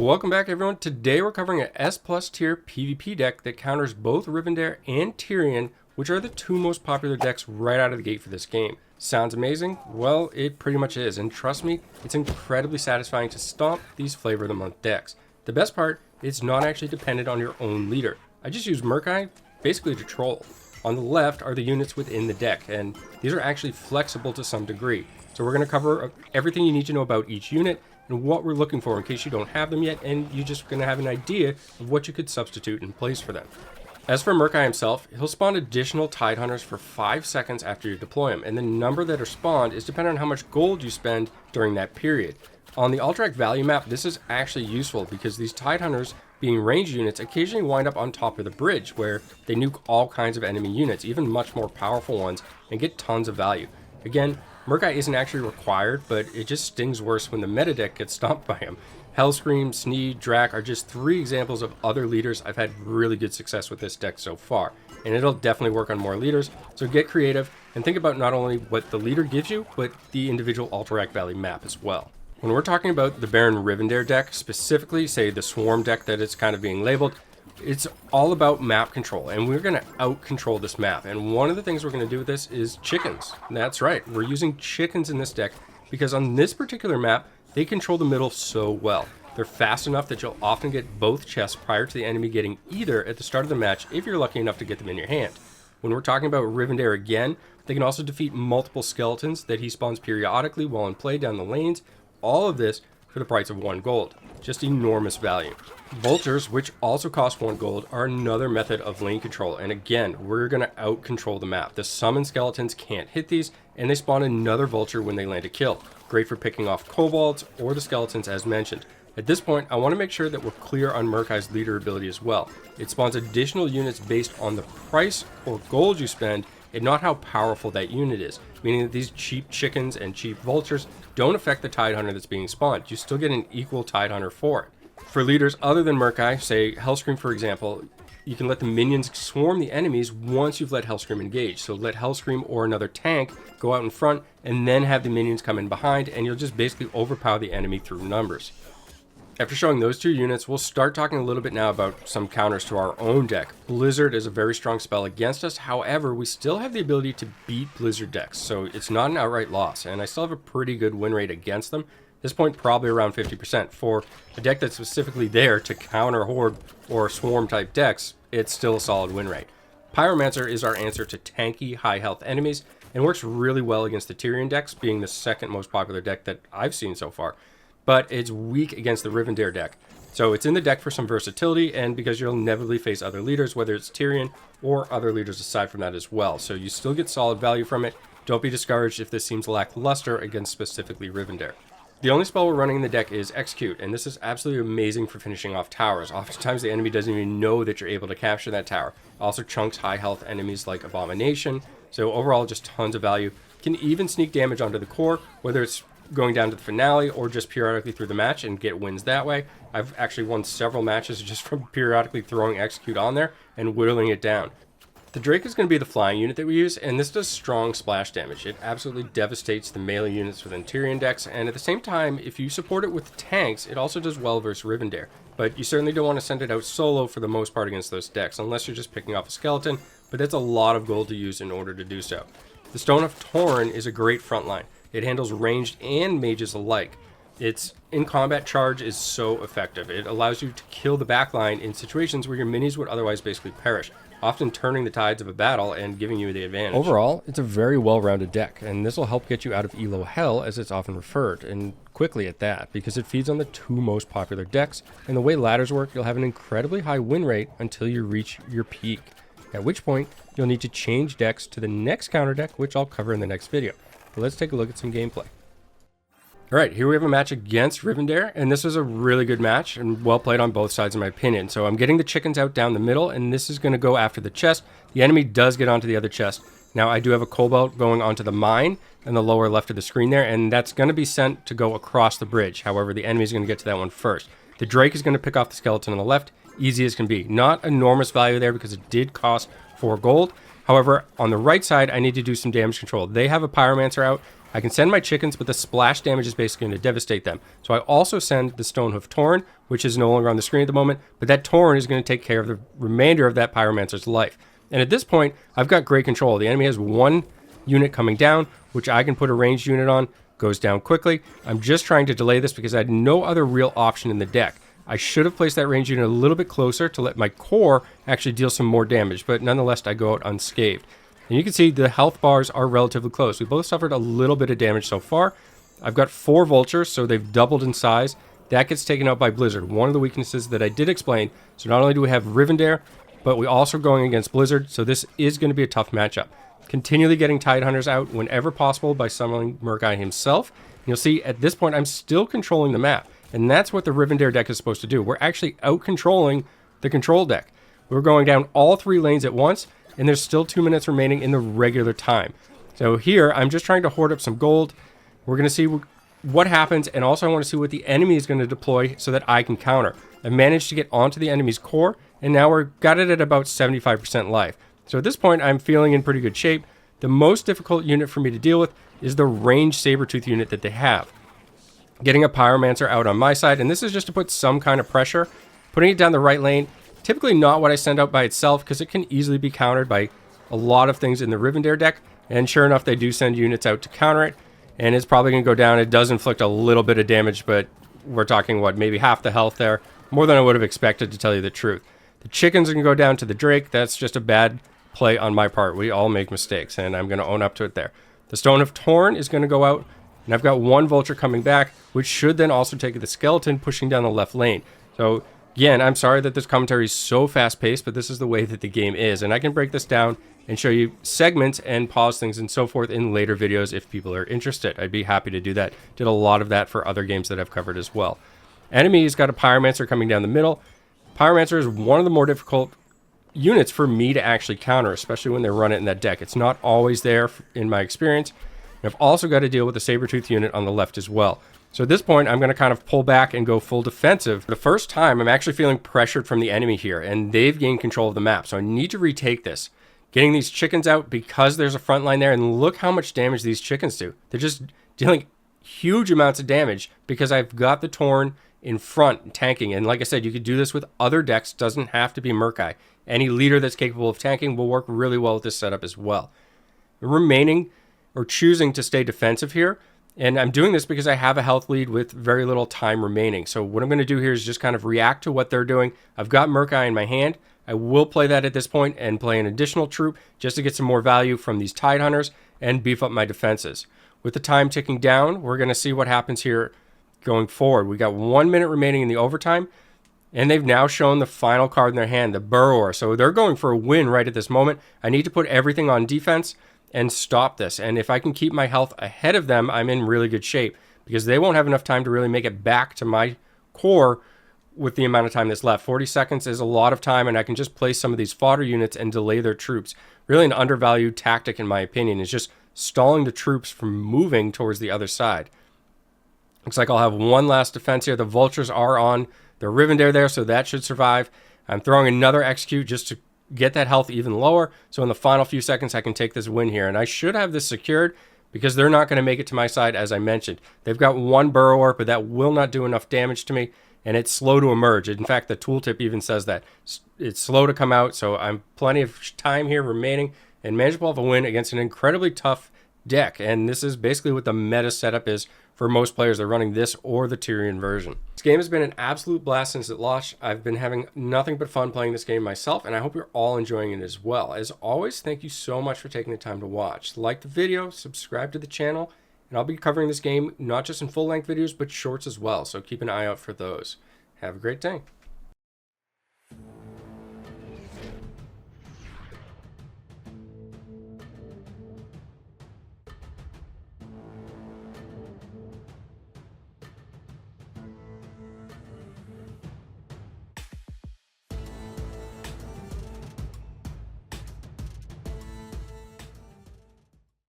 Welcome back, everyone. Today we're covering an S+ tier PvP deck that counters both Rivendare and Tirion, which are the two most popular decks right out of the gate for this game. Sounds amazing? Well, it pretty much is, and trust me, it's incredibly satisfying to stomp these Flavor of the Month decks. The best part, it's not actually dependent on your own leader. I just use Murk-Eye basically to troll. On the left are the units within the deck, and these are actually flexible to some degree. So we're going to cover everything you need to know about each unit, and what we're looking for in case you don't have them yet, and you're just going to have an idea of what you could substitute in place for them. As for Murk-Eye himself, he'll spawn additional Tidehunters for 5 seconds after you deploy him, and the number that are spawned is dependent on how much gold you spend during that period. On the Alterac value map, this is actually useful because these Tidehunters, being ranged units, occasionally wind up on top of the bridge, where they nuke all kinds of enemy units, even much more powerful ones, and get tons of value. Again, Murk-Eye isn't actually required, but it just stings worse when the meta deck gets stomped by him. Hellscream, Sneed, Drak are just 3 examples of other leaders I've had really good success with this deck so far, and it'll definitely work on more leaders, so get creative and think about not only what the leader gives you, but the individual Alterac Valley map as well. When we're talking about the Baron Rivendare deck, specifically, say the Swarm deck that it's kind of being labeled, it's all about map control, and we're going to out-control this map. And one of the things we're going to do with this is chickens. That's right, we're using chickens in this deck because on this particular map, they control the middle so well. They're fast enough that you'll often get both chests prior to the enemy getting either at the start of the match if you're lucky enough to get them in your hand. When we're talking about Rivendare again, they can also defeat multiple skeletons that he spawns periodically while in play down the lanes. All of this for the price of 1 gold. Just enormous value. Vultures, which also cost 1 gold, are another method of lane control, and again, we're going to out-control the map. The summon skeletons can't hit these, and they spawn another vulture when they land a kill. Great for picking off kobolds or the skeletons as mentioned. At this point, I want to make sure that we're clear on Murk-Eye's leader ability as well. It spawns additional units based on the price or gold you spend, and not how powerful that unit is, meaning that these cheap chickens and cheap vultures don't affect the Tidehunter that's being spawned. You still get an equal Tidehunter for it. For leaders other than Murk-Eye, say Hellscream for example, you can let the minions swarm the enemies once you've let Hellscream engage. So let Hellscream or another tank go out in front and then have the minions come in behind, and you'll just basically overpower the enemy through numbers. After showing those 2 units, we'll start talking a little bit now about some counters to our own deck. Blizzard is a very strong spell against us, however, we still have the ability to beat Blizzard decks, so it's not an outright loss, and I still have a pretty good win rate against them. At this point, probably around 50%. For a deck that's specifically there to counter Horde or Swarm type decks, it's still a solid win rate. Pyromancer is our answer to tanky, high health enemies, and works really well against the Tirion decks, being the second most popular deck that I've seen so far. But it's weak against the Rivendare deck. So it's in the deck for some versatility, and because you'll inevitably face other leaders, whether it's Tirion or other leaders aside from that as well. So you still get solid value from it. Don't be discouraged if this seems lackluster against specifically Rivendare. The only spell we're running in the deck is Execute, and this is absolutely amazing for finishing off towers. Oftentimes the enemy doesn't even know that you're able to capture that tower. Also chunks high health enemies like Abomination, so overall just tons of value. Can even sneak damage onto the core, whether it's going down to the finale or just periodically through the match and get wins that way. I've actually won several matches just from periodically throwing Execute on there and whittling it down. The Drake is going to be the flying unit that we use, and this does strong splash damage. It absolutely devastates the melee units within Tirion decks, and at the same time, if you support it with tanks, it also does well versus Rivendare. But you certainly don't want to send it out solo for the most part against those decks, unless you're just picking off a skeleton, but that's a lot of gold to use in order to do so. The Stonehoof Tauren is a great frontline. It handles ranged and mages alike. Its in-combat charge is so effective. It allows you to kill the backline in situations where your minis would otherwise basically perish, often turning the tides of a battle and giving you the advantage. Overall, it's a very well-rounded deck, and this will help get you out of Elo Hell, as it's often referred, and quickly at that, because it feeds on the 2 most popular decks, and the way ladders work, you'll have an incredibly high win rate until you reach your peak, at which point you'll need to change decks to the next counter deck, which I'll cover in the next video. But let's take a look at some gameplay. Alright, here we have a match against Rivendare, and this was a really good match and well played on both sides in my opinion. So I'm getting the chickens out down the middle, and this is going to go after the chest. The enemy does get onto the other chest. Now I do have a cobalt going onto the mine in the lower left of the screen there, and that's going to be sent to go across the bridge. However, the enemy is going to get to that one first. The Drake is going to pick off the skeleton on the left, easy as can be. Not enormous value there because it did cost 4 gold. However, on the right side, I need to do some damage control. They have a Pyromancer out. I can send my chickens, but the splash damage is basically going to devastate them. So I also send the Stonehoof Tauren, which is no longer on the screen at the moment, but that Tauren is going to take care of the remainder of that Pyromancer's life. And at this point, I've got great control. The enemy has one unit coming down, which I can put a ranged unit on, goes down quickly. I'm just trying to delay this because I had no other real option in the deck. I should have placed that ranged unit a little bit closer to let my core actually deal some more damage, but nonetheless, I go out unscathed. And you can see the health bars are relatively close. We both suffered a little bit of damage so far. I've got 4 Vultures, so they've doubled in size. That gets taken out by Blizzard, one of the weaknesses that I did explain. So not only do we have Rivendare, but we're also going against Blizzard, so this is going to be a tough matchup. Continually getting Tidehunters out whenever possible by summoning Murk-Eye himself. And you'll see at this point I'm still controlling the map. And that's what the Rivendare deck is supposed to do. We're actually out-controlling the control deck. We're going down all 3 lanes at once, and there's still 2 minutes remaining in the regular time. So here, I'm just trying to hoard up some gold. We're going to see what happens, and also I want to see what the enemy is going to deploy so that I can counter. I've managed to get onto the enemy's core, and now we've got it at about 75% life. So at this point, I'm feeling in pretty good shape. The most difficult unit for me to deal with is the ranged Sabertooth unit that they have. Getting a Pyromancer out on my side, and this is just to put some kind of pressure. Putting it down the right lane, typically not what I send out by itself because it can easily be countered by a lot of things in the Rivendare deck. And sure enough, they do send units out to counter it, and it's probably going to go down. It does inflict a little bit of damage, but we're talking, what, maybe half the health there. More than I would have expected, to tell you the truth. The chickens are going to go down to the Drake. That's just a bad play on my part. We all make mistakes, and I'm going to own up to it there. The Stonehoof Tauren is going to go out, and I've got 1 Vulture coming back, which should then also take the skeleton pushing down the left lane. So again, I'm sorry that this commentary is so fast-paced, but this is the way that the game is. And I can break this down and show you segments and pause things and so forth in later videos if people are interested. I'd be happy to do that. Did a lot of that for other games that I've covered as well. Enemy's got a Pyromancer coming down the middle. Pyromancer is one of the more difficult units for me to actually counter, especially when they run it in that deck. It's not always there in my experience. I've also got to deal with the Sabertooth unit on the left as well. So at this point, I'm going to kind of pull back and go full defensive. For the first time, I'm actually feeling pressured from the enemy here, and they've gained control of the map. So I need to retake this. Getting these chickens out because there's a front line there, and look how much damage these chickens do. They're just dealing huge amounts of damage because I've got the Tauren in front tanking. And like I said, you could do this with other decks. Doesn't have to be Murk-Eye. Any leader that's capable of tanking will work really well with this setup as well. Remaining or choosing to stay defensive here. And I'm doing this because I have a health lead with very little time remaining. So what I'm going to do here is just kind of react to what they're doing. I've got Murk-Eye in my hand. I will play that at this point and play an additional troop just to get some more value from these Tidehunters and beef up my defenses. With the time ticking down, we're going to see what happens here going forward. We got 1 minute remaining in the overtime, and they've now shown the final card in their hand, the Burrower. So they're going for a win right at this moment. I need to put everything on defense and stop this. And if I can keep my health ahead of them, I'm in really good shape because they won't have enough time to really make it back to my core with the amount of time that's left. 40 seconds is a lot of time, and I can just place some of these fodder units and delay their troops. Really an undervalued tactic, in my opinion, is just stalling the troops from moving towards the other side. Looks like I'll have one last defense here. The Vultures are on the Rivendare there, so that should survive. I'm throwing another execute just to get that health even lower. So in the final few seconds, I can take this win here. And I should have this secured because they're not going to make it to my side, as I mentioned. They've got 1 Burrower, but that will not do enough damage to me. And it's slow to emerge. In fact, the tooltip even says that. It's slow to come out, so I'm plenty of time here remaining and manage to pull off a win against an incredibly tough deck. And this is basically what the meta setup is for most players. They're running this or the Tirion version. This game has been an absolute blast since it launched. I've been having nothing but fun playing this game myself, and I hope you're all enjoying it as well. As always, thank you so much for taking the time to watch. Like the video, subscribe to the channel, and I'll be covering this game not just in full-length videos, but shorts as well, so keep an eye out for those. Have a great day.